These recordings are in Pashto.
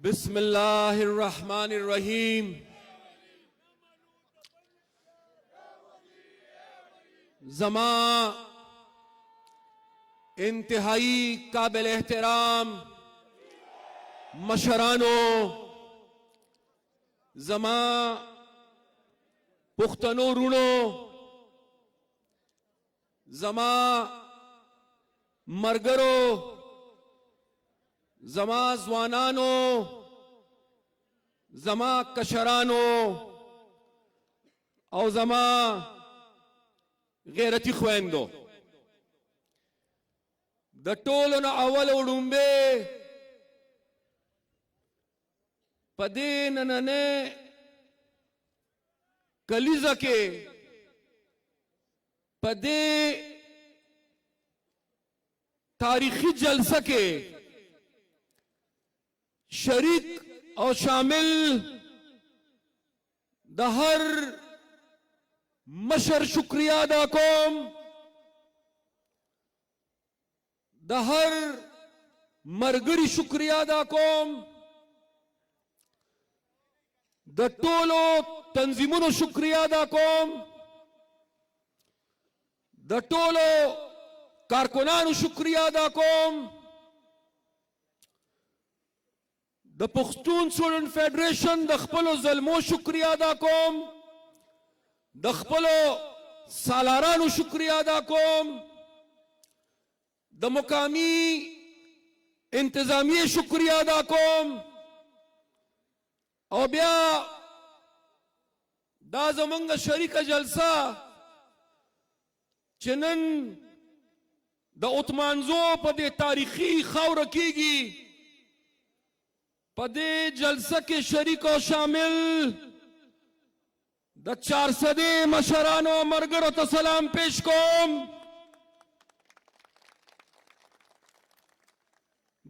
بسم الله الرحمن الرحیم. زما انتہائی قابل احترام مشرانو، زما پختنو رونو، زما مرګرو، زما ځوانانو، زما کشرانو او زما غیرتی خويندو، د ټولو نه اول وړومبه په دې نننې کلیزه کې په دې تاریخی جلسه کې شریک او شامل د هر مشر شکریہ ادا کوم، د هر مرګري شکریہ ادا کوم، د ټولو تنظیمونو شکریہ ادا کوم، د ټولو کارکنانو شکریہ ادا کوم، د پښتون سټوډنټ فیډریشن د خپل زلمو شکریہ ادا کوم، د خپل سالارانو شکریہ ادا کوم، د مقامی انتظامیه شکریہ ادا کوم، او بیا دا زمونږ شریکه جلسه چې نن د اتمانزو په دې تاریخي خاوره کېږي، په دې جلسه کې شریک او شامل د 400 مشرانو مرګرو ته سلام پیش کوم،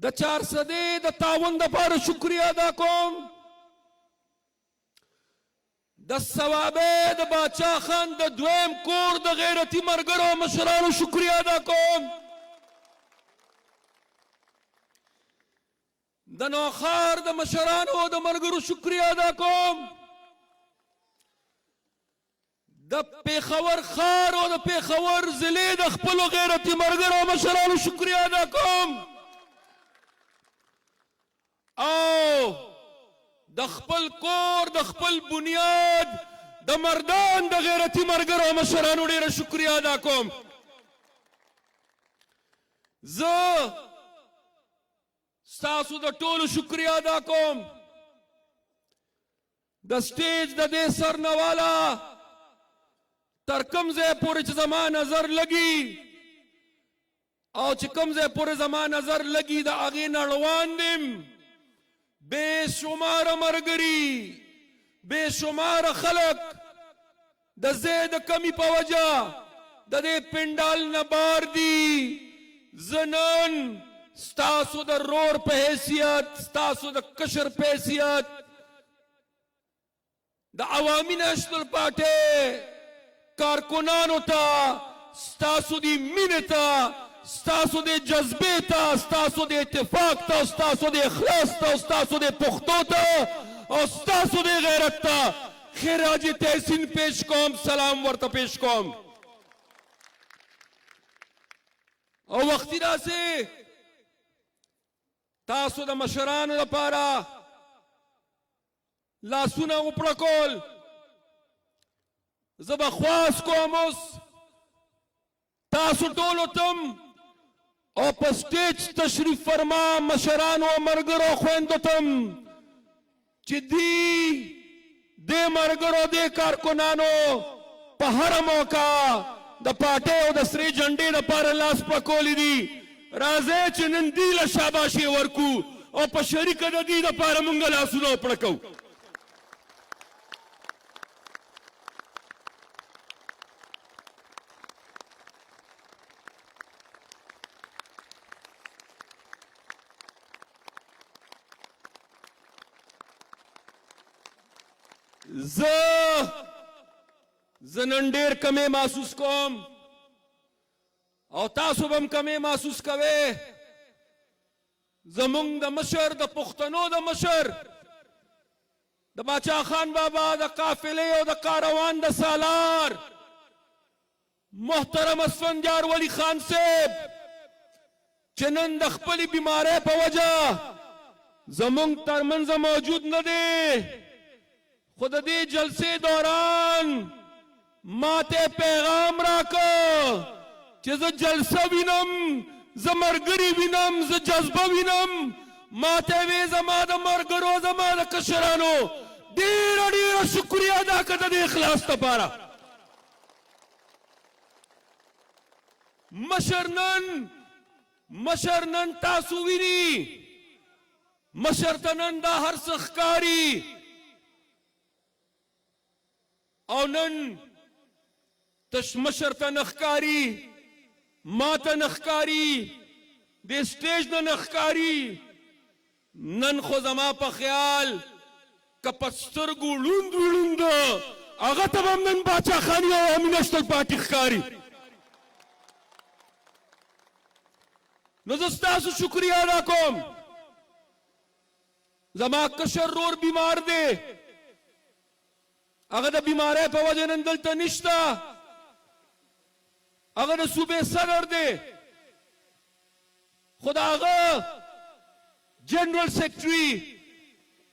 د 400 د تعاون دپاره شکریہ ادا کوم، د ثوابه د باچا خان د دویم کور د غیرتی مرګرو مشرانو شکریہ ادا کوم، د نوخار د مشرانو د مرګرو شکریہ ادا کوم، د پیښور خار او د پیښور ضلع د خپل غیرتی مرګرو مشرانو شکریہ ادا کوم، او د خپل کور د خپل بنیاد د مردان د غیرتی مرګرو مشرانو ډیره شکریہ ادا کوم. زه ستاسو د ټولو شکریہ ادا کوم. د سټیج د دې سرنواله تر کوم ځای پورې چې زما نظر لګي او چې کوم ځای پورې زما نظر لګي د هغې نه روان دیم. بے شمار مرګري، بے شمار خلق د ځای د کمی په وجه د دې پنډال نه بار دي. زه نن ستاسو د رور په حیثیت، ستاسو د کشر په حیثیت، د عوامي نیشنل پارټۍ کارکنانو ته، ستاسو د مینې ته، ستاسو د جذبې ته، ستاسو د اتفاق ته، ستاسو د اخلاص ته، ستاسو د پښتو ته او ستاسو د غیرت ته خراج تحسین پیش کوم، سلام ورته پیش کوم. او وختي راسي تاسو د مشرانو لپاره لاسونه وپړکول. زه به خواست کوم اوس تاسو ټولو تم او په سټیج تشریف فرما مشرانو او مرګرو خویندو تم چې دې مرګرو دې کارکنانو په هره موقع د پارټۍ او د سرې جنډې لپاره لاس پړکولی دي. راځئ چې نن دې له شاباشي ورکو او په شریکه د دې لپاره موږ لاسونه وپړکو. زه نن ډېر کمی محسوس کوم او تاسو به هم کمی محسوس کوئ. زمونږ د مشر د پښتنو د مشر د باچا خان بابا د قافلې او د کاروان د سالار محترم اسفندیار ولی خان صاحب چې نن د خپلې بیمارۍ په وجه زمونږ ترمنځ موجود نه دی، خو د دې جلسې دوران ماته پیغام راکړ چې زه جلسه وینم، زه ملګري وینم، زه جذبه وینم. ماته وی زما د ملګرو زما د کشرانو ډېره ډېره شکریه ادا کړه د اخلاص لپاره. مشر نن تاسو ویني، مشر ته نن دا هر څه ښکاري او نن تش مشر ته نه ښکاري، ما ته نه ښکاري، د سټیج نه نه ښکاري. نن خو زما په خیال که په سترګو ړوند ړوند هغه ته به هم نن باچا خاني او امین اشتل پارټي ښکاري. نو زه ستاسو شکریه ادا کوم. زما کشر رور بیمار دی، هغه د بیمارۍ په وجه نن دلته نشته، هغه د صوبې صدر دی، خو د هغه جنرال سیکرټري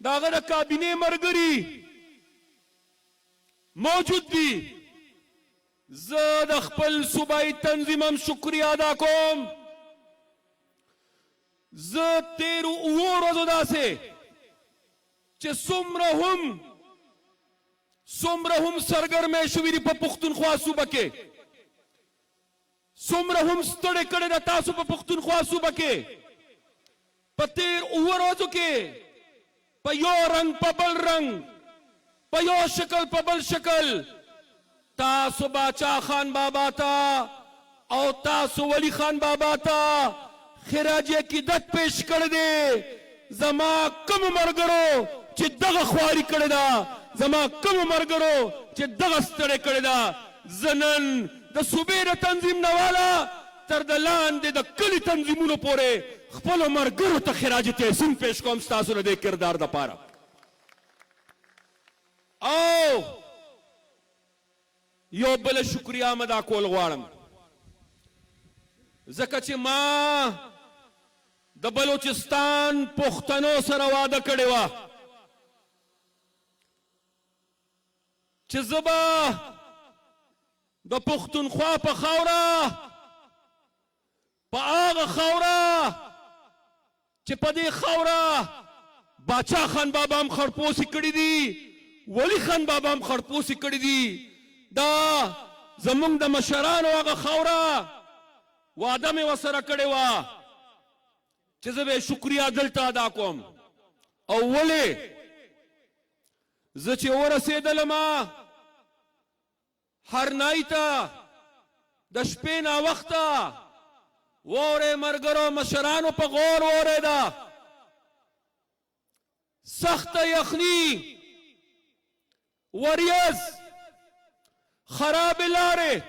د هغه د کابینې ملګري موجود دي. زه د خپل صوبایي تنظیم هم شکریه ادا کوم. زه تیرو اوو ورځو داسې چې څومره هم سرګرمې شوي دي په پښتونخوا صوبه کې، څومره هم ستړې کړې ده تاسو په پښتونخوا صوبه کې. په تیر اوو ورځو کې په یو رنګ په بل رنګ، په یو شکل په بل شکل تاسو باچا خان بابا ته او تاسو ولی خان بابا ته خراج عقیدت پیش کړی دی. زما کوم ملګرو چې دغه خواري کړې ده، زما کوم ملګرو چې دغه ستړې کړې ده، زه نن د صوبې د تنظیم نه والا تر د لاندې د کلي تنظیمونو پورې خپلو ملګرو ته خراج تحسین پیش کوم ستاسو د دې کردار دپاره. او یو بله شکریه هم ادا کول غواړم، ځکه چې ما د بلوچستان پښتنو سره وعده کړې وه چې زه به د پښتونخوا په خاوره، په هغه خاوره چې په دې خاوره باچا خان بابا هم خړپوسي کړي دي، ولی خان بابا هم خړپوسي کړي دي، دا زمونږ د مشرانو هغه خاوره وعده مې ورسره کړې وه چې زه به شکریه دلته ادا کوم. او ولې زه چې ورسېدلم هرنای ته د شپې ناوخته واورې ملګرو مشرانو په غور واورېده، سخته یخني، وریځ، خرابې لارې،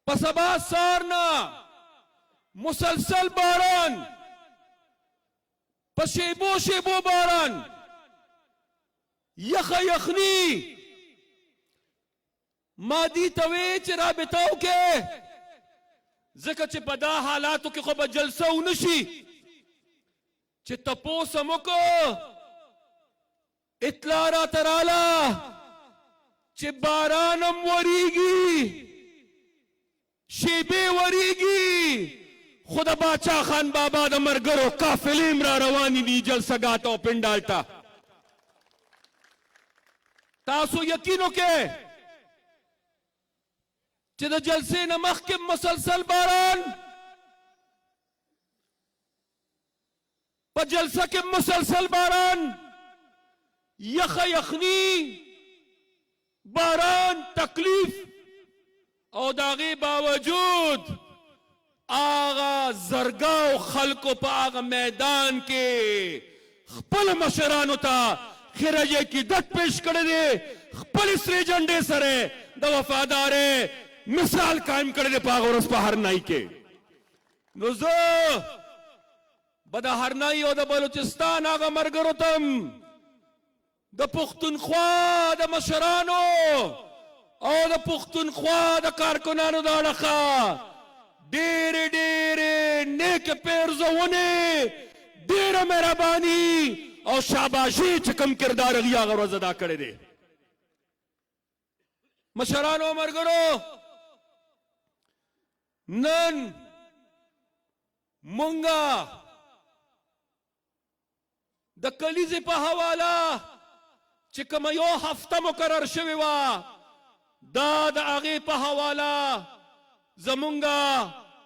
په سبا سهار نه مسلسل باران، په شیبو شیبو باران، یخه یخني. ما دې ته وې چې رابطه وکړې، ځکه چې په دا حالاتو کې خو به جلسه ونه شي، چې تپوس هم وکړو. اطلاع راته راله چې باران هم وریږي، شیبې وریږي، خو د باچا خان بابا د ملګرو قافلې هم را روانې دي جلسهګاه ته او پنډال ته. تاسو یقین وکړئ چې د جلسې نه مخکې مسلسل باران، په جلسه کې مسلسل باران، یخه یخني، باران، تکلیف، او داغي باوجود آغا زرګاو خلکو په آغا میدان کې خپل مشرانو ته خراج عقیدت پیش کړی دی، خپل سرې جنډې سره د وفادارۍ مثال قائم کړی دی په هغه ورځ په هرنای کې. نو زه به د هرنای او د بلوچستان هغه ملګرو ته د پښتونخوا د مشرانو او د پښتونخوا د کارکنانو د اړخه ډېرې ډېرې نیکې پیرزونې ډېره مهرباني او شاباشي چې کوم کردار هغې هغه ورځ ادا کړی دی. مشرانو او ملګرو، نن مونږه د کلیزې په حواله چې کومه یو هفته مقرر شوې وه، دا د هغې په حواله زمونږه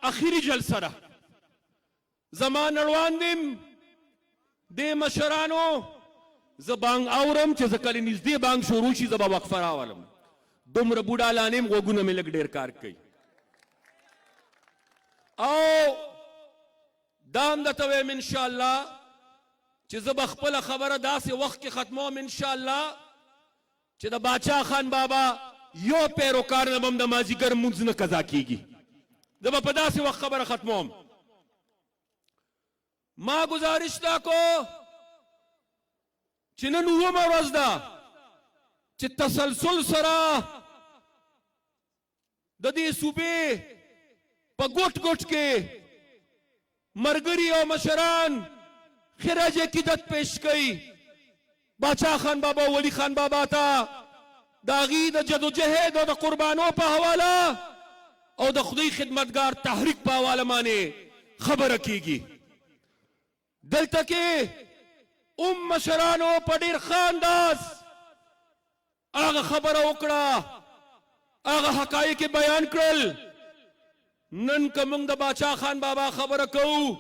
اخري جلسه ده. زما نړوان دیم دې مشرانو، زه بانګ اورم چې زه کله نږدې بانګ شروع شي زه به وقفه راولم. دومره بوډالان یم، غوږونه مې لږ ډېر کار کوي. او دا هم درته وایم انشاءالله چې زه به خپله خبره داسې وخت کې ختموم انشاءالله چې د باچا خان بابا یو پیروکار نه به هم د مازدیګر لمونځ نه قضا کېږي. زه به په داسې وخت خبره ختموم. ما گزارش دا کو چې نن اوومه ورځ ده چې تسلسل سره د دې صوبې په ګوټ ګوټ کې مرګري او مشران خراج عقیدت پیش کوي باچا خان بابا او ولی خان بابا ته د هغې د جدوجهد او د قربانو په حواله او د خدای خدمتګار تحریک په حواله باندې خبره کیږي. دلته کې مشرانو په ډېر ښه انداز هغه خبره وکړه، هغه حقایق بیان کړل. نن که موږ د باچا خان بابا خبره کوو،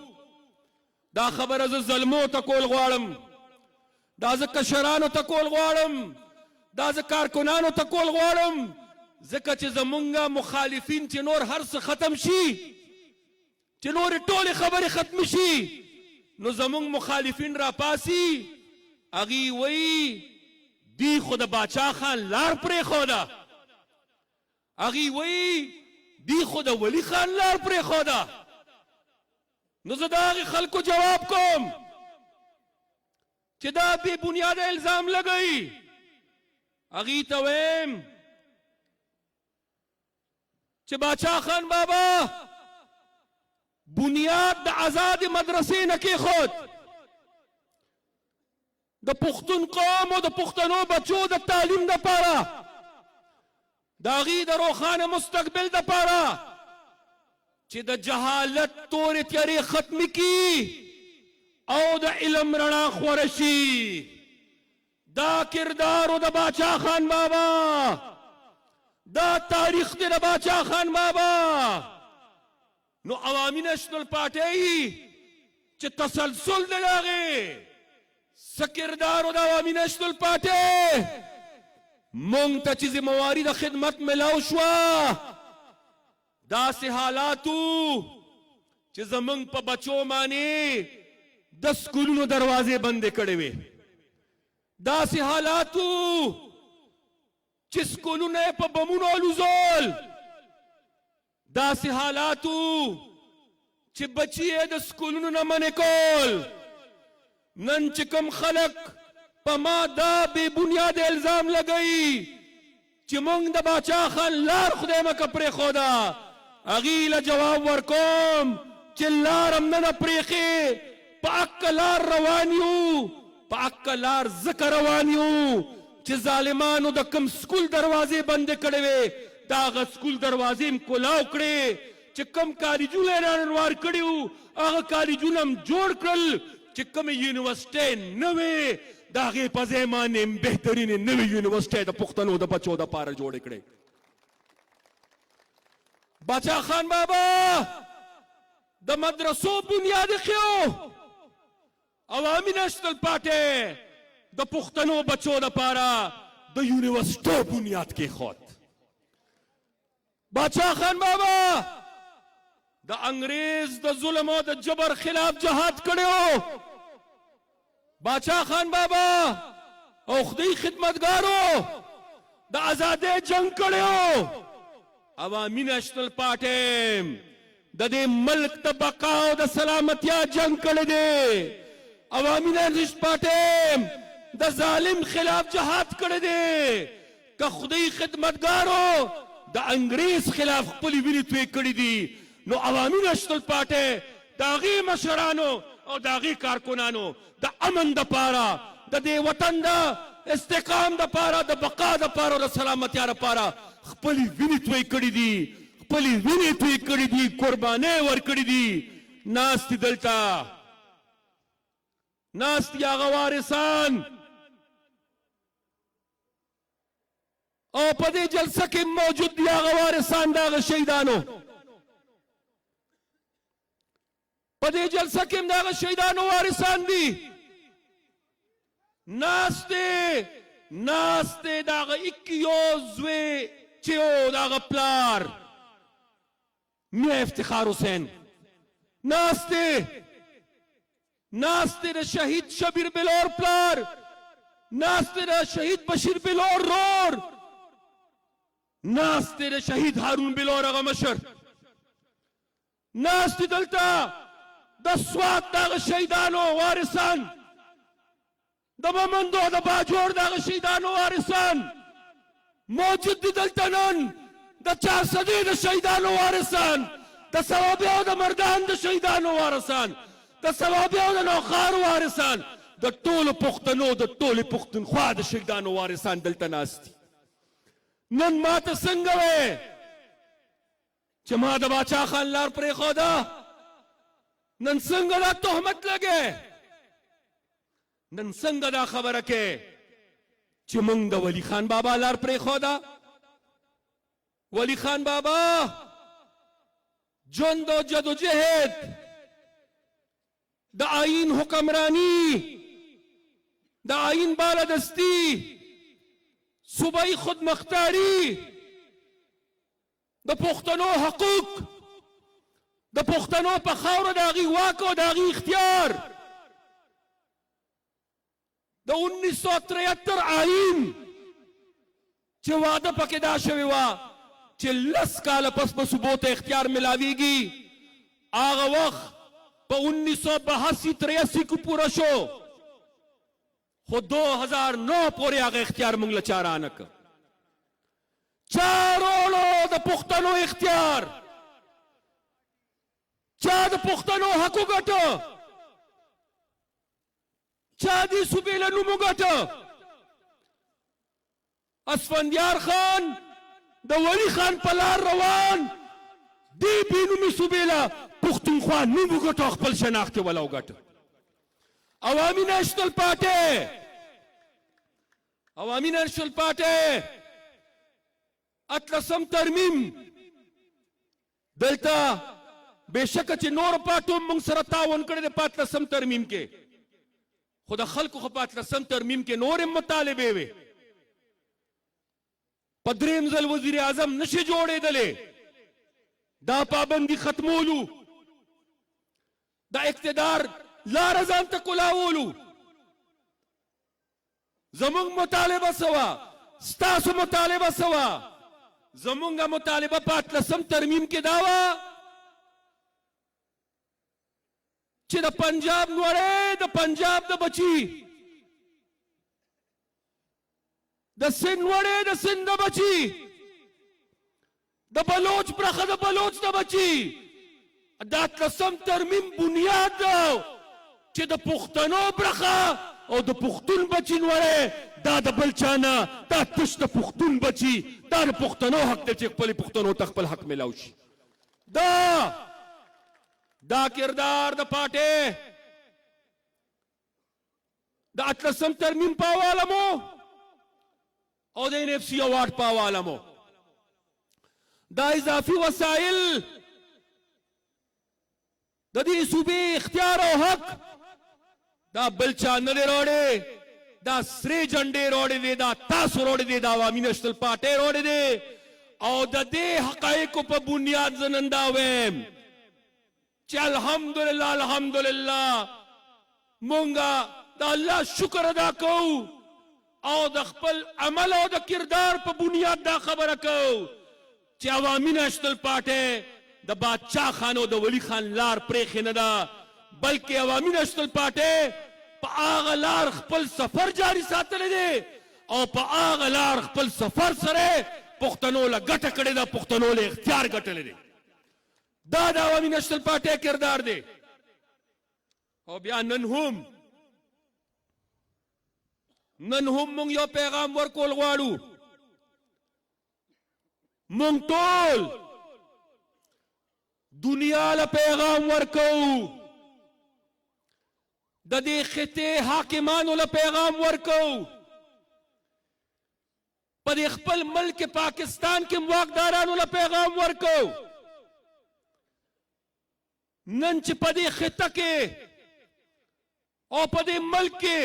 دا خبره زه زلمو ته کول غواړم، دا زه کشرانو ته کول غواړم، دا زه کارکنانو ته کول غواړم، ځکه چې زمونږ مخالفین چې نور هر څه ختم شي، چې نورې ټولې خبرې ختم شي، نو زمونږ مخالفین را پاسي، هغې وایي دی خو د باچا خان لار پرېښوده، هغې وایي دی خو د ولی خان لار پرېښوده. نو زه د هغې خلکو جواب کوم چې دا بې بنیاده الزام لګوي. هغې ته وایم چې باچا خان بابا بنیاد د آزاد مدرسې نه کېښود، د پښتون قوم او د پښتنو بچو د تعلیم دپاره، د هغې د روښانه مستقبل دپاره چې د جهالت تورې تیارې ختمې کړي او د علم رڼا خوره شي. دا کردارو د باچا خان بابا، دا تاریخ دی د باچا خان بابا. نو عوامي نیشنل پارټۍ چې تسلسل دی د هغې څه کردارو د عوامي نیشنل پارټۍ مونږ ته چې ذمواري د خدمت ملاو شوه، داسې حالاتو چې زمونږ په بچو باندې د سکولونو دروازې بندې کړې وې، داسې حالاتو چې سکولونه یې په بمونو الوزول، داسې حالاتو چې بچي یې د سکولونو نه منې کول. نن چې کوم خلک په ما دا بې بنیاد الزام لګوي چې موږ د باچا خان لار خدای مکه پرېښوده، هغې له جواب ورکوم چې لار هم نه ده پرېښې، په حقه لار روان یو، په حقه لار ځکه روان یو چې ظالمانو د کوم سکول دروازې بندې کړې وې، د هغه سکول دروازې هم کولاو کړې، چې کوم کالجونه یې رانوار کړي وو هغه کالجونه هم جوړ کړل، چې کومې یونیورسټۍ نه وې د هغې په ځای باندې بهترینې نوې یونیورسټۍ د پښتنو د بچو دپاره جوړې کړې. باچا خان بابا د مدرسو بنیاد ایښی، عوامي نیشنل پارټۍ د پښتنو بچو دپاره د یونیورسټۍ بنیاد کېښود. باچا خان بابا د انګریز د ظلم او د جبر خلاف جهاد کړی. باچا خان بابا او خدای خدمتګارو د آزادۍ جنگ کړی. عوامي نیشنل پارټۍ د دې ملک د بقا او د سلامتیا جنگ کړی دی. عوامي نېشنل پارټي د ظالم خلاف جهاد کړی دی. که خدای خدمتګارو د انګریز خلاف خپلې وینې توی کړي دي، نو عوامي نېشنل پارټي د هغې مشرانو او د هغې کارکنانو د امن دپاره، د دې وطن د استحکام دپاره، د بقا دپاره او د سلامتیا دپاره خپلې وینې توی کړي دي، خپلې وینې توی کړي دي، قربانۍ ورکړي دي. ناست دي دلته، ناست دي هغه وارثان، او په دې جلسه کې موجود دي هغه وارثان د هغه شهیدانو. په دې جلسه کې هم د هغه شهیدانو وارثان دي. ناست دی د هغه یو زوی چې و د هغه پلار میا افتخار حسین. ناست دی د شهید شبیر بلور پلار، ناست دی د شهید بشیر بلور رور، ناست دی د شهید هارون بلور هغه مشر، ناست دی دلته د سوات د هغه شهیدانو وارثان، د مومندو د باجوړ د هغه شهیدانو وارثان موجود دي دلته نن. د چارسدې د شهیدانو وارثان، د ثوابیو د مردان د شهیدانو وارثان، د ثوابیو د نوخارو وارثان، د ټولو پښتنو د ټولې پښتونخوا د شهیدانو وارثان دلته ناست دي. نن ما ته څنګه وې چې ما د باچا خان لار پرېښوده؟ نن څنګه دا تهمت لګې؟ نن څنګه دا خبره کې چې موږ د ولی خان بابا لار پرېښوده؟ ولی خان بابا ژوند او جدوجهد، د آیین حکمرانی، د آیین بالادستی، صوبائی خودمختاری، د پښتنو حقوق، د پښتنو په خاوره د هغې واک او د هغې اختیار، د 1973 آیین چې واده پکې دا شوې وه چې 10 کاله پس به صوبو ته اختیار ملاویږي، هغه وخت په 1982-83 کې پوره شو، خو 2009 پورې هغه اختیار موږ له چا رانه کړ. چا راوړو د پښتنو اختیار؟ چا د پښتنو حق وګټه؟ چا دې صوبې له نوم وګټه؟ اسفندیار خان د ولی خان په لار روان، دې بې نومې صوبې له پښتونخوا نوم وګټه او خپل شناخت یې وله وګټه. عوامي نېشنل پارټي، عوامي نېشنل پارټي 18 ترمیم دلته بېشکه چې نور پارټو موږ سره تعاون کړی دی په 18 ترمیم کې، خو د خلکو خو په 18 ترمیم کې نور هم مطالبې وې. په درېیم ځل وزیر اعظم نشي جوړېدلی، دا پابندي ختمولو، د اقتدار لاره ځان ته کولاولو. زمونږ مطالبه څه وه؟ ستاسو مطالبه څه وه؟ زمونږ مطالبه په 18 ترمیم کې دا وه چې د پنجاب نوړې د پنجاب د بچي، د سند نوړې د سند د بچي، د بلوچ برخه د بلوچ د بچي. د 18 ترمیم بنیاد ده چې د پښتنو برخه او د پښتون بچي نوړې دا د بل چا نه، دا تش د پښتون بچي، دا د پښتنو حق دی چې خپلې پښتنو ته خپل حق میلاو شي. دا کردار د پارټۍ د 18 ترمیم په حواله مو او د NFC اوارډ په حواله مو. دا اضافي وسایل د دې صوبې اختیار او حق دا بل چا نه دی راوړی، دا سرې جنډې راوړی دی، دا تاسو راوړی دی، دا عوامي نېشنل پارټۍ راوړی دی. او د دې حقایقو په بنیاد زه نن دا وایم چې الحمدلله مونږه د الله شکر ادا کوو او د خپل عمل او د کردار په بنیاد دا خبره کوو چې عوامي نېشنل پارټۍ د بادشاہ خان او د ولی خان لار پرېښې نه ده، بلکې عوامي نیشنل پارټۍ په هغه لار خپل سفر جاري ساتلی دی او په هغه لار خپل سفر سره پښتنو له ګټه کړې ده، پښتنو له اختیار ګټلی دی. دا د عوامي نیشنل پارټۍ کردار دی. او بیا نن هم مونږ یو پیغام ورکول غواړو. مونږ ټول دنیا له پیغام ورکو، د دې خطې حاکمانو له پیغام ورکو، په دې خپل ملک پاکستان کې واکدارانو له پیغام ورکو. نن چې په دې خطه کې او په دې ملک کې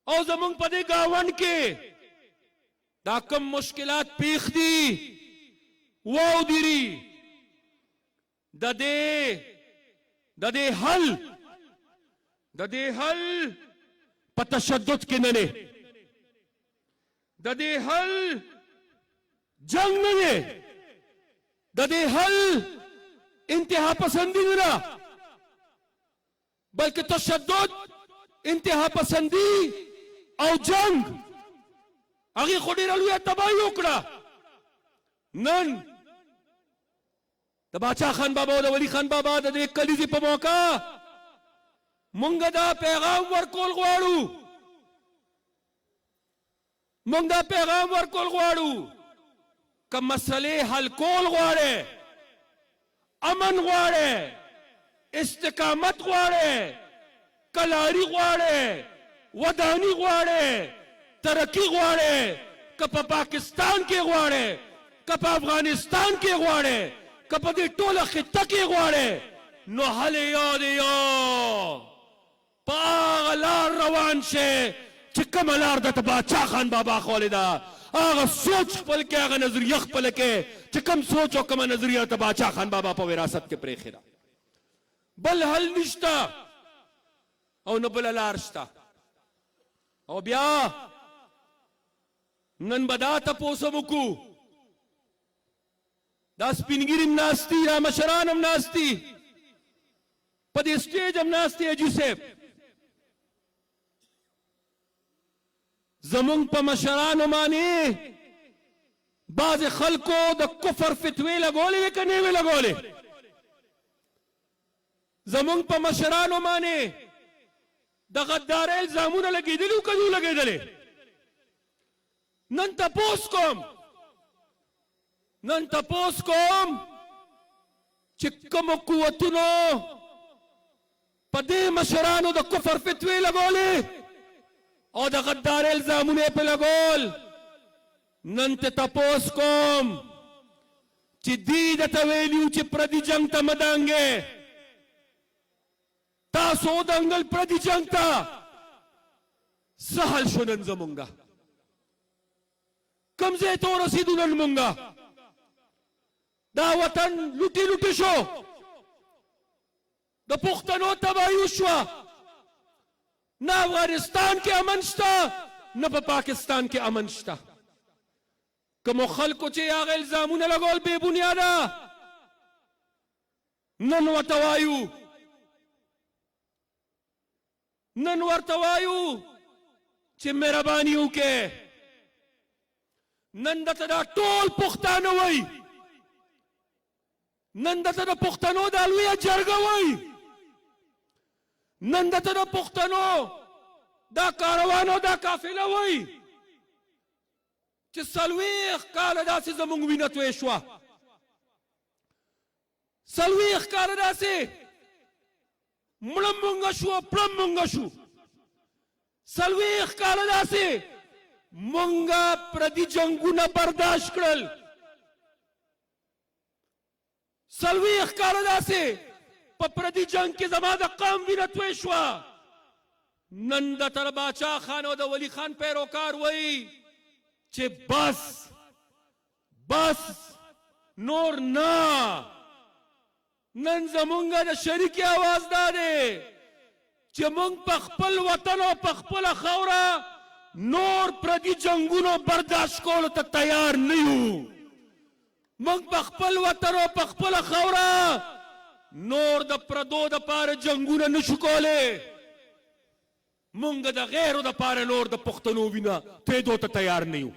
او زمونږ په دې ګاونډ کې دا کم مشکلات پیښ دي واودري، د دې حل په تشدد کې نه دی، د دې حل جنگ نه دی، د دې حل انتها پسندی نه ده، بلکې تشدد، انتها پسندی او جنگ هغې خو ډېره لویه تباهي وکړه. نن د باچا خان بابا او د ولی خان بابا د دې کلیزې په موقع مونږ دا پیغام ورکول غواړو، که مسئلې حل کول غواړې، امن غواړې، استقامت غواړې، کلاري غواړې، وداني غواړې، ترقی غواړې، که په پاکستان کې غواړې، که په افغانستان کې غواړې، که په دې ټوله خطه کې غواړې، نو حل یو په هغه لار روان شې چې کومه لار درته باچا خان بابا ښولې ده، هغه سوچ خپل کې، هغه نظریه خپل کې چې کوم سوچ او کومه نظریه ته باچا خان بابا په وراثت کې پرېښې ده. بل حل نشته او نه بله لار شته. او بیا نن به دا تپوس هم وکړو، دا سپین ږیري هم ناست دي، دا مشران هم ناست دي، په دې سټیج هم ناست دي حاجي صاحب، زمونږ په مشرانو باندې بعضې خلکو د کفر فتوې لګولې وې که نه وې لګولې؟ زمونږ په مشرانو باندې د غدارۍ الزامونه لګېدلي وو که نه وو لګېدلې؟ نن تپوس کوم چې کومو قوتونو په دې مشرانو د کفر فتوې لګولې او د غدارۍ الزامونه یې پې لګول، نن ته تپوس کوم چې دوی درته ویلي وو چې پردي جنګ ته مه دانګې، تاسو ودانګل پردي جنګ ته، څه حل شو نن زمونږه؟ کوم ځای ته ورسېدو نن مونږه؟ دا وطن لوټي شو، د پښتنو تباهي وشوه، نه افغانستان کې امن شته نه په پاکستان کې امن شته. کومو خلکو چې هغه الزامونه لګول بې بنیاده، نن ورته وایو چې مهرباني وکړئ، نن درته دا ټول پښتانه وایي، نن درته د پښتنو دا لویه جرګه وایي، نن درته د پښتنو دا کاروان او دا قافله وایي چې 40 کاله داسې زموږ وینه توی شوه، 40 کاله داسې مړه مونږه شو، پړه مونږه شو، 40 کاله داسې مونږه پردي جنګونه برداشت کړل، 40 کاله داسې په پردي جنګ کې زما د قام وینه توی شوه. نن د تر باچا خان او د ولی خان پیروکار وایي چې بس نور نه. نن زمونږ د شریکې آواز دا دی چې مونږ په خپل وطن او په خپله خاوره نور پردي جنګونو برداشت کولو ته تیار نه یو. موږ په خپل وطن او په خپله خاوره نور د پردو دپاره جنګونه نشو کولی. موږ د غیرو دپاره نور د پښتنو وینه تویدو ته تیار نه یو.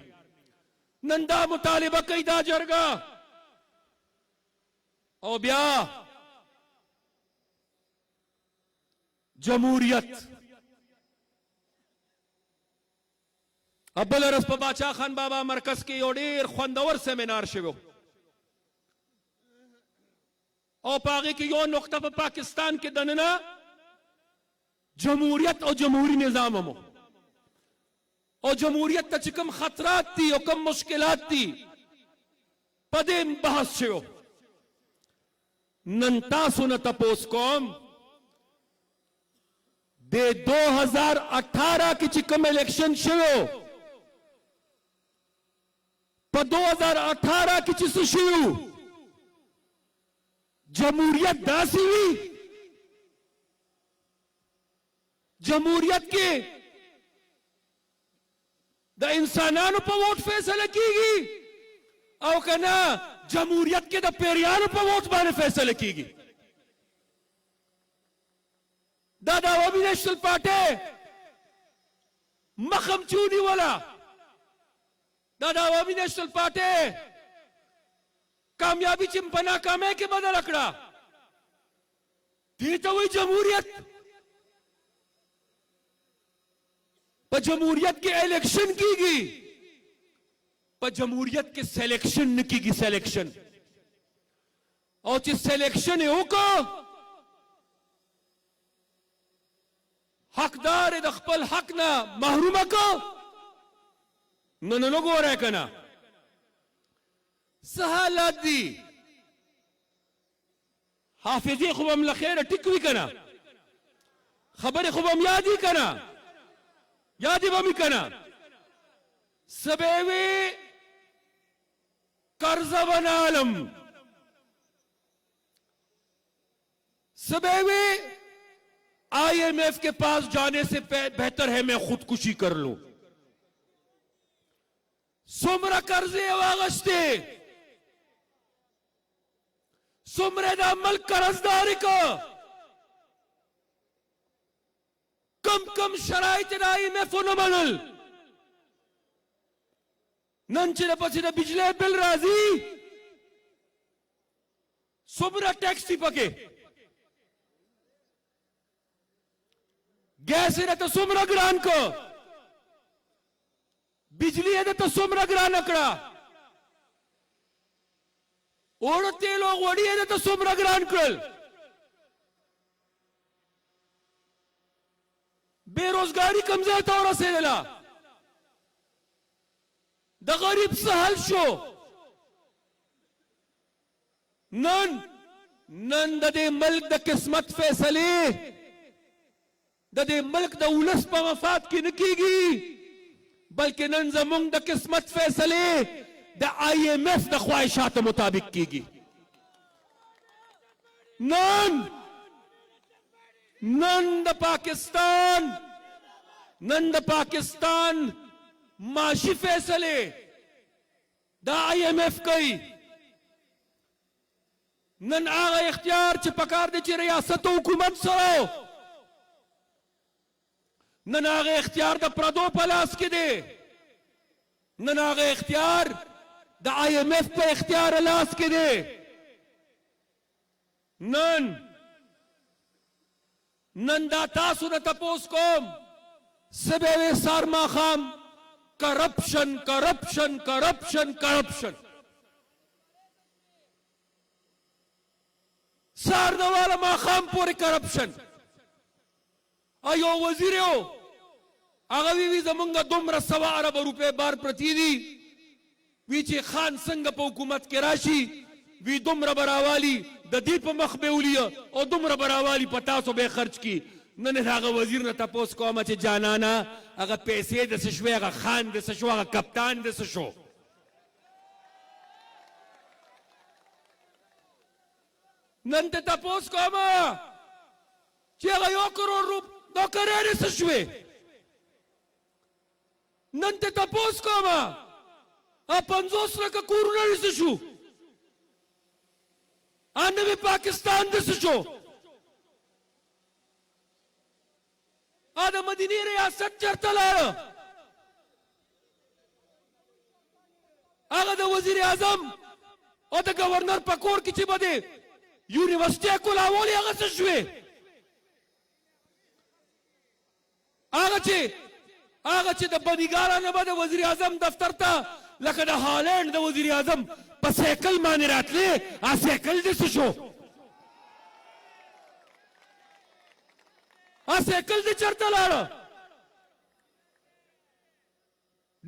نن دا مطالبه کوي دا جرګه. او بیا جمهوریت. بله ورځ په باچا خان بابا مرکز کې یو ډېر خوندور سیمینار شوی او په هغې کې یو نقطه په پاکستان کې دننه جمهوریت او جمهوري نظام هم او جمهوریت ته چې کوم خطرات دي او کوم مشکلات دي په دې بحث شوی. نن تاسو نه تپوس کوم د 2018 کې چې کوم الیکشن شوی په 2018 کې چې څه شوی جمهوریت داسې وي. جمهوریت کې د انسانانو په ووټ فیصله کیږي او که نه جمهوریت کې د پیریانو په ووټ باندې فیصله کیږي. دا د عوامي نیشنل پارټۍ مخم چې ونیوله، دا د عوامي نیشنل پارټۍ کامیابی چې په ناکامۍ کې بدله کړه، دې ته وایي جمهوریت. په جمهوریت کې الیکشن کیږي، په جمهوریت کې سلیکشن نه کیږي. سلیکشن او چې سلیکشن یې وکړ حقدار د خپل حق نه محرومه کړ. نن ګورئ که نه څه حالات دي. حافظې خو به م له خیره ټیک وي که نه، خبرې خو به م یاد وي که نه، یادې به مې که نه. څه به یې وي قرضه بنالم، څه به یې وي IMF के पास जाने से बेहतर है मैं खुदकुशी कर लूं. څومره قرضې واغشتې، څومره د ملک قرضداري که، کم شرایط د IMF ونه منل. نن چې پسې د بجلی بل راځي څومره ټیکس دي پکې، گیس یې درته څومره ګران که، بجلی یې درته څومره ګرانه کړه، اوړه تیل او غوړي یې درته څومره ګران کړل. بېروزګاري کوم ځای ته ورسېدله، د غریب څه حل شو. نن د دې ملک د قسمت فیصلې د دې ملک د ولس په مفاد کې نه کیږي، بلکې نن زمونږ د قسمت فیصلې د IMF د خواهشاتو مطابق کیږي. نن د پاکستان معاشي فیصلې د IMF کوي. نن هغه اختیار چې پکار دی چې ریاست او حکومت سره، نن هغه اختیار د پردو په لاس کې دی، نن هغه اختیار د IMF په اختیار لاس کې دی. نن دا تاسو نه تپوس کوم څه به وي سهار ماښام کرپشن کرپشن کرپشن کرپشن. سهار نه واله ماښام پورې کرپشن. یو وزیر یو هغه وی زمونږ دومره 100 ارب روپۍ بار پرتی دي، وی چې خان څنګه په حکومت کې راشي وی دومره به راوالي د دې په مخ به ولي او دومره به راوالي په تاسو به خرج کړي. نن هغه وزیر نه تپوس کومه چې جانانه هغه پیسې د څه شوې، هغه خان د څه شو، هغه کپتان د څه شو. نن ته تپوس کومه چې هغه 1 کروڑ روپۍ نوکرانې څه شوې. نن ته تپوس کومه 50 لکه کورونه څه شو. نوی پاکستان دس شو دا مدینی ریاست چرته لاړه هغه د وزیر اعظم او د گورنر په کور کې چې به د یونیورسټۍ کولاولې هغه څه شوې هغه چې د بنیګاله نه به د وزیر اعظم دفتر ته لکه د هالینډ د وزیر اعظم په سیکل باندې راتلې سیکل دې څه شو سیکل دې چرته لاړه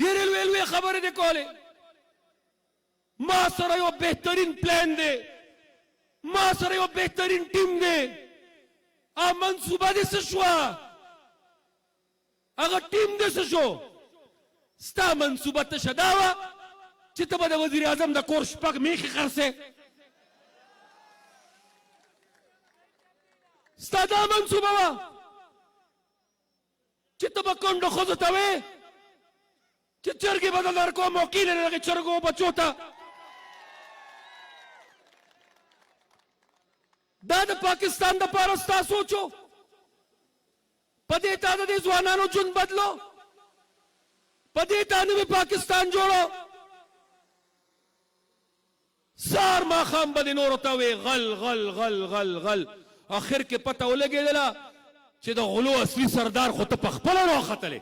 ډېرې لویې خبرې دې کولې ما سره یو بهترین پلان دی ما سره یو بهترین ټیم دی منصوبه دې څه شوه هغه ټیم دې څه شو ستا منصوبه تشه دا وه چې ته به د وزیر اعظم د کور شپږ میخې خرڅې ستا دا منصوبه وه چې ته به کونډو ښځو ته وې چې چرګې به در درکوم موقع لري هغې چرګو بچو ته دا د پاکستان دپاره ستا سوچو په دې تا د دې ځوانانو ژوند بدلو په دې تا نوی پاکستان جوړو سار ماښام به دې نورو ته وې غل غل غل غل غل آخر کې پته ولګېدله چې د غلو اصلي سردار خو ته پخپله راوختلې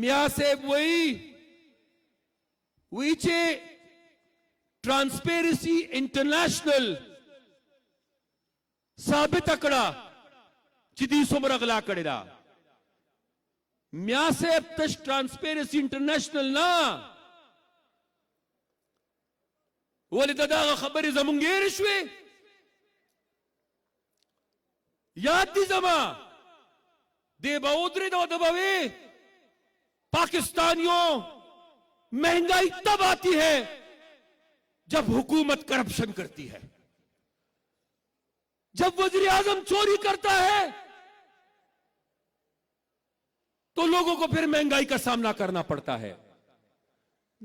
میا صاحب وی چې ټرانسپیرنسی انټرنیشنل ثابته کړه چې دوی څومره غلا کړې ده میا صاحب تش ټرانسپیرنسی انټرنیشنل نه ولې د دغه خبرې زمونږ هېرې شوې یاد دي زما دې به ودرېده او ده به وې پاکستانیوں महंगाई तब आती है जब हुकूमत करप्शन करती है जब वजीर आजम चोरी करता है तो लोगों को फिर महंगाई का सामना करना पड़ता है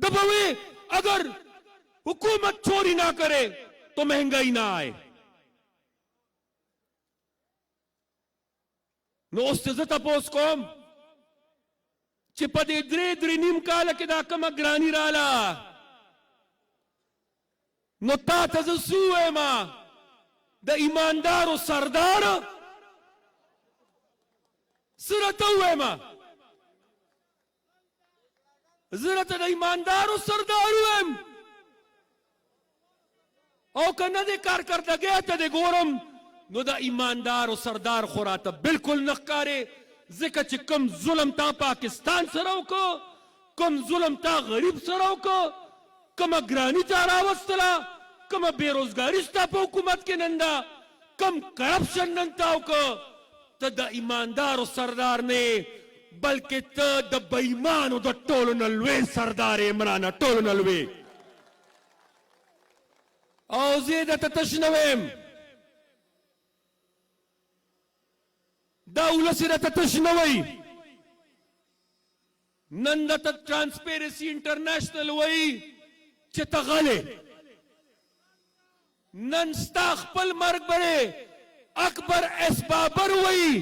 दबावे अगर हुकूमत चोरी ना करे तो महंगाई ना आए नो उससे तपोस कौम چې په دې درې نیم کاله کې دا کومه ګراني راله نو تا ته زه څه ووایم د ایماندارو سردار څه راته ووایم زه راته د ایماندارو سردار ووایم او که نه دې کارکردګۍ ته دې ګورم نو د ایماندارو سردار خو راته بلکل نه ښکارې ځکه چې کوم ظلم تا پاکستان سره وکړو کوم ظلم تا غریب سره وکړو کومه ګراني تا راوستله کومه بېروزګاري ستا په حکومت کې نن ده کوم کرپشن نن تا وکړو ته د ایماندارو سردار نه بلکې ته د بېایمانو د ټولو نه لوی سردار یې عمرانه ټولو نه لوی او زه یې درته تش نه ویم دا ولس یې راته تش نه وایي نن درته ټرانسپیرنسي انټرنیشنل وایي چې ته غلې نن ستا خپل مرګ بړې اکبر ایس بابر وایي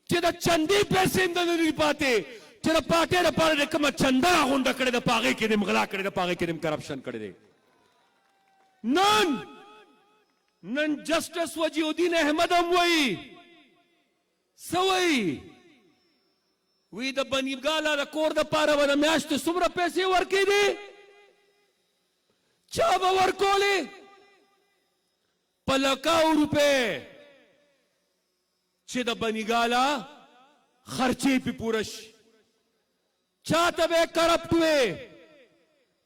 چې د چندې پیسې هم نه دي پاتې چې د پارټۍ لپاره د کومه چنده راغونډه کړې ده په هغې کې دې غلا کړې ده په هغې کې دې کرپشن کړی دی نن جسټس وجیه الدین احمد هم وایي سوئی وی د بنیګاله د کور د پاره به د میاشتې څومره پیسې ورکې دي چا به ورکولې په لکاو روپۍ چې د بنیګاله خرچې پې پوره شي چا ته به یې کرپټ وې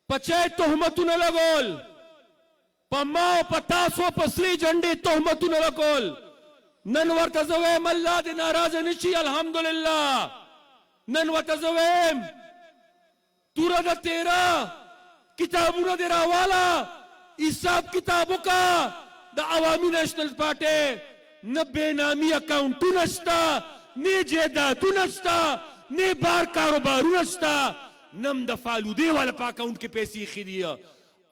په چا یې تهمتونه لګول په ما او په تاسو په سرې جنډې تهمتونه لګول نن ورته زه وایم الله دې ناراضه نه شي الحمدلله نن ورته زه وایم توره د تیره کتابونه دې راواله حساب کتاب وکړه د عوامي نیشنل پارټۍ نه بېنامي اکاونټونه شته نه جایدادونه شته نه بار کاروبارونه شته نه هم د فالودې والا په اکاونټ کې پیسې ایښي دي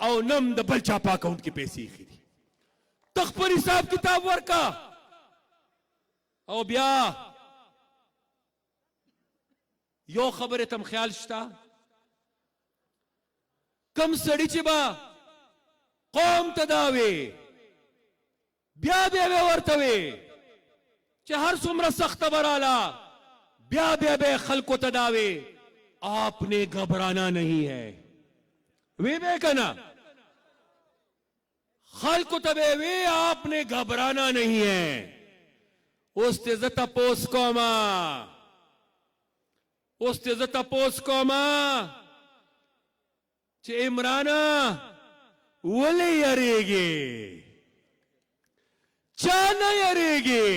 او نم د بل چا په اکاونټ کې پیسې ایښي دي. ته خپل حساب کتاب ورکا او بیا یو خبره تم خیال شته کم سړی چې با قوم ته دا وي بیا بیا ورته وي چې هر څومره سخته براله بیا بیا خلکو ته دا وي آپ نے گھبرانا نہیں ہے وی بے کنا خلکو ته به وی آپ نے گھبرانا نہیں ہے. اوس ته زه تپوس کوما چې عمرانا ولې یریږي چا نه یریږي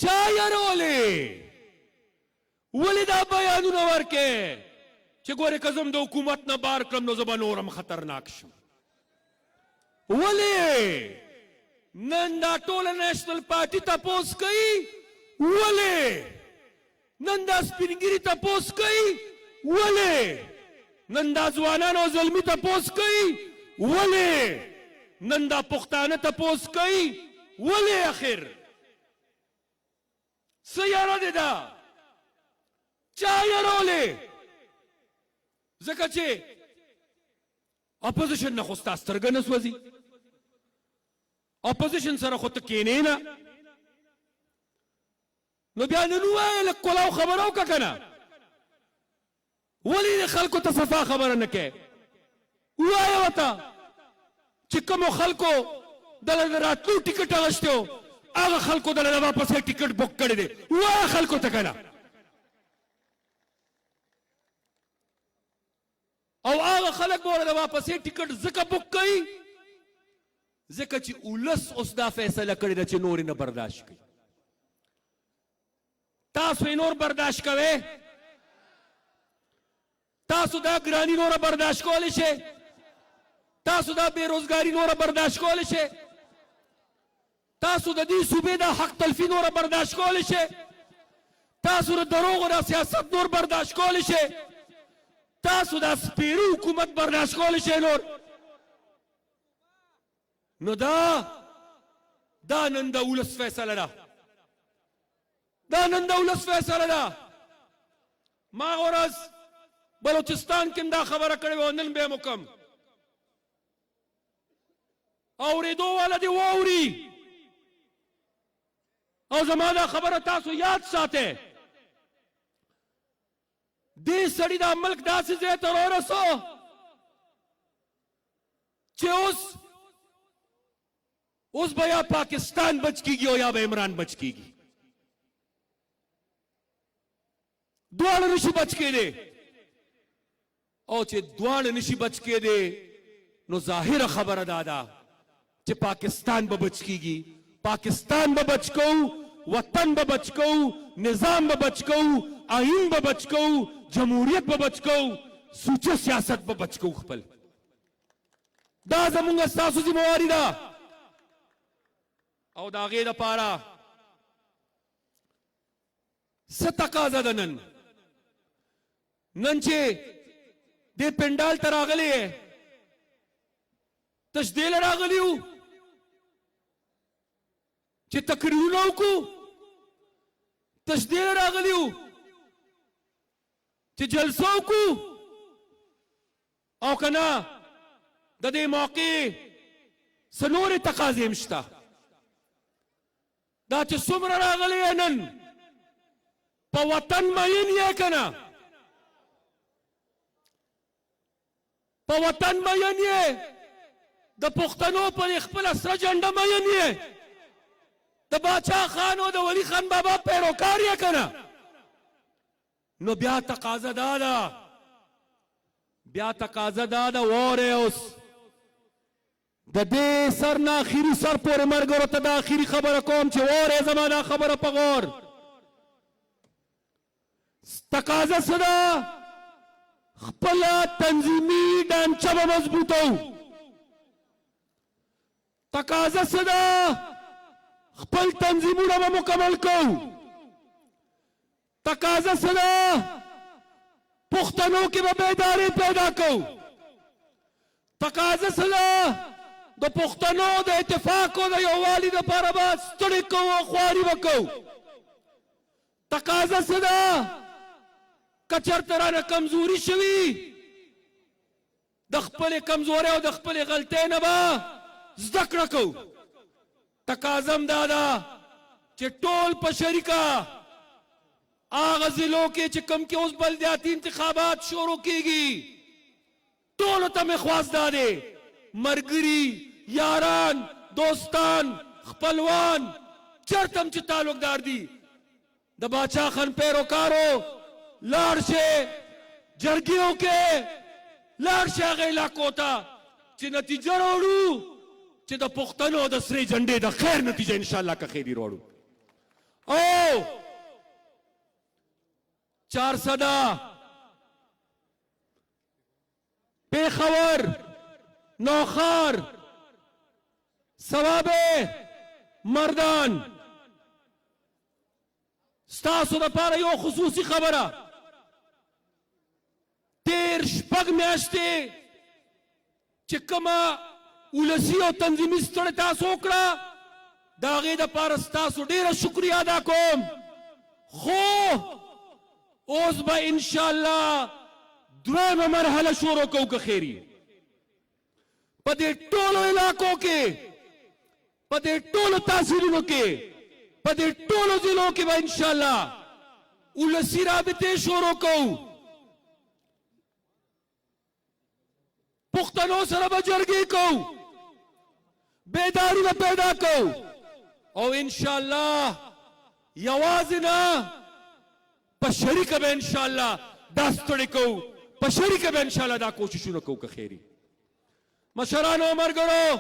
چا یرولې ولې دا بیانونه ورکې چې ګوره که زم د حکومت نه بار کړم نو زه به نورم خطرناک شم. ولې نن دا ټوله نیشنل پارټي تپوس کوي ولې نن دا سپینګیري تپوس کوي ولې نن دا ځوانان او زلمي تپوس کوي ولې نن دا پښتانه تپوس کوي ولې اخر څه یاره دی دا چا یرولې ځکه چې اپوزیشن نه خو ستا سترګه نه سوځي اپوزیشن سره خو ته کینې نه نو بیا نن ووایه لږ کلاو خبره وکړه که نه ولې خلکو ته صفا خبره نه کوې ووایه ورته چې کومو خلکو دله د راتلو ټیکټ اغوستی و هغه خلکو دله د واپس ټیکټ بک کړی دی ووایه خلکو ته که نه او هغه خلک به ورته د واپسې ټیکټ ځکه بک کوي ځکه چې ولس اوس دا فیصله کړې ده چې نور یې نه برداشت کوي. تاسو یې نور برداشت کوئ تاسو دا ګراني نوره برداشت کولی شئ تاسو دا بېروزګاري نوره برداشت کولی شئ تاسو د دې صوبې دا حق تلفي نوره برداشت کولی شئ تاسو د دروغو دا سیاست نور برداشت کولی شئ تاسو دا سپیري حکومت برداشت کولی شئ نور نو دا نن د ولس فیصله ده دا نن د ولس فیصله ده. ما ورځ بلوچستان کې دا خبره کړې وه نن بیا مکم اورېدو والا دې واوري او زما دا خبره تاسو یاد ساتئ دې سړي دا ملک داسې ځای ته راورسو چې اوس به یا پاکستان بچ کیږي او یا به عمران بچ کیږي دواړه نشي بچ کېدی او چې دواړه نشي بچ کېدی نو ظاهره خبره دا ده چې پاکستان به بچ کیږي پاکستان به بچ کوو وطن به بچ کوو نظام به بچ کوو آئین به بچ کوو جمهوریت به بچ کوو سوچه سیاست به بچ کوو خپل دا زمونږ ستاسو ذمہواري ده او د هغې دپاره څه تقاضا ده نن چې دې پنډال ته راغلی یې تش دې له راغلي یو چې تقریرونه وکړو تش دې له راغلي یو چې جلسه وکړو او که نه د دې موقع څه نورې تقاضې هم شته دا چې څومره راغلی یې نن په وطن مین یې که نه په وطن مین یې د پښتنو پر خپله سره جنډه مین یې د باچا خان او د ولی خان بابا پیروکار یې که نه نو بیا تقاضا دا ده وارې اوس د دې سر نه اخري سر پورې ملګرو ته دا اخري خبره کوم چې وارې زما دا خبره په غور تقاضا څه ده خپله تنظیمي ډانچه به مضبوطوو تقاضا څه ده خپل تنظیمونه به مکمل کوو تقاضا څه ده پښتنو کې به بیداري پیدا کوو تقاضا سره د پښتنو د اتفاق او د یووالي دپاره به ستړي کوو او خواري به کوو. تقاضا څه ده؟ که چېرته رانه کمزوري شوي د خپلې کمزورۍ او د خپلې غلطۍ نه به زده کړه کوو. تقاضا هم دا ده چې ټول په شریکه هغه ضلعو کې چې کوم کې اوس بلدیاتي انتخابات شروع کېږي ټولو ته مې خواست دا دی ملګري یاران دوستان خپلوان چېرته هم چې تعلقدار دي د باچا خان پیروکارو لاړ شئ جرګیو کې لاړ شئ هغه علاقو ته چې نتیجه راوړو چې د پښتنو د سرې جنډې د خیر نتیجه انشاءالله که خیري راوړو. او چارسده پیښور نوخار ثوابه مردان ستاسو دپاره یو خصوصي خبره تیر شپږ میاشتې چې کومه ولسي او تنظیمي ستړې تاسو وکړه د هغې دپاره ستاسو ډېره شکریه ادا کوم. خو اوس به انشاءالله دویمه مرحله شروع کوو که خیري په دې ټولو علاقو کې په دې ټولو تحصیلونو کې په دې ټولو ضلعو کې به انشاءالله ولسي رابطې شروع کوو. پښتنو سره به جرګې کوو بیداری به پیدا کوو او انشاءالله یوازې نه په شریکه به انشاءالله دا ستړي کوو په شریکه به انشاءالله دا کوششونه کوو که خیري. مشرانو او ملګرو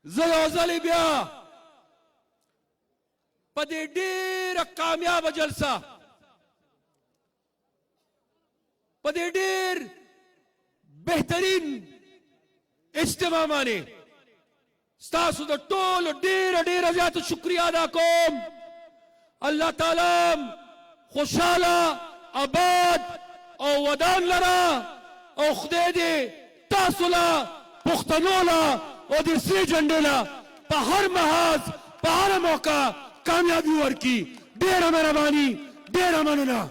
زه یو ځلې بیا په دې ډېره کامیابه جلسه په دې ډېر بهترین اجتماع باندې ستاسو د ټولو ډېره ډېره زیاته شکریه ادا کوم. الله تعالی خوشحاله آباد او ودان لره او خدای دې تاسو له پښتنو له او د سرې جنډې له په هر محاذ په هره موقع کامیابي ورکړي. ډېره مهرباني ډېره مننه.